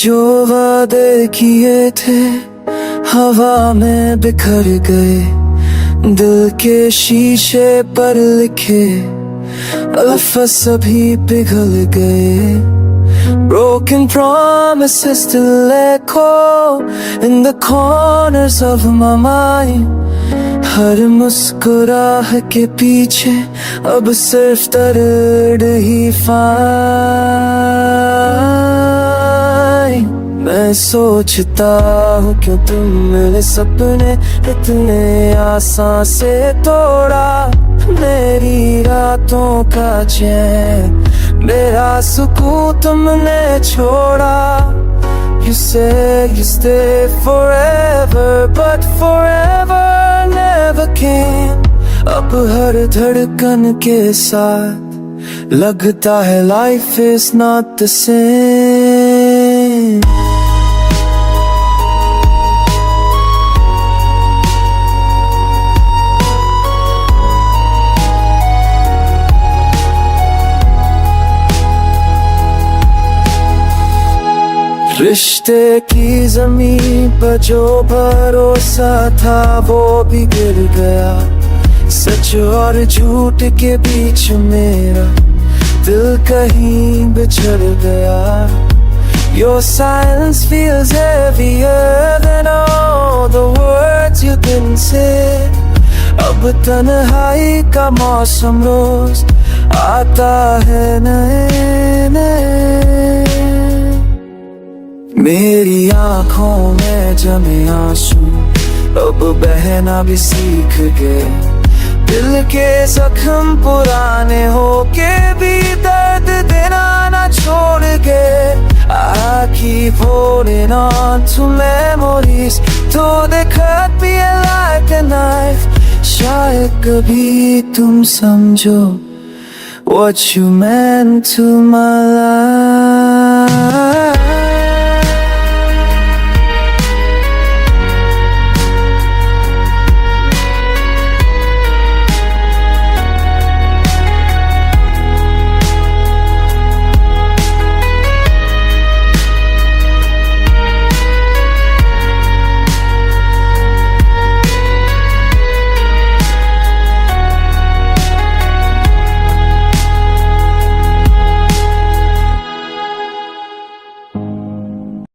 जो वादे किए थे हवा में बिखर गए, दिल के शीशे पर लिखे अल्फाज सभी पिघल गए। Broken promises still echo in the corners of my mind. हर मुस्कुराह के पीछे अब सिर्फ दर्द ही फाइन। मैं सोचता हूँ क्यों तुम मेरे सपने इतने आसान से तोड़ा, मेरी रातों का चैन मेरा सुकून तुमने छोड़ा। You say you stay forever, but forever never came. अब हर धड़कन के साथ लगता है life is not the same. रिश्ते की जमीन पर जो भरोसा था वो भी गिर गया, सच और झूठ के बीच मेरा दिल कहीं बिछड़ गया। Your silence feels heavier than all the words you didn't say. अब तन्हाई का मौसम रोज आता है नए नए। मेरी आँखों में जमे आंसू अब बहना भी सीख गए, दिल के जख्म पुराने होके भी दर्द देना ना छोड़ गए। I keep holding on to memories though they cut me like a knife. शायद कभी तुम समझो what you meant to my life.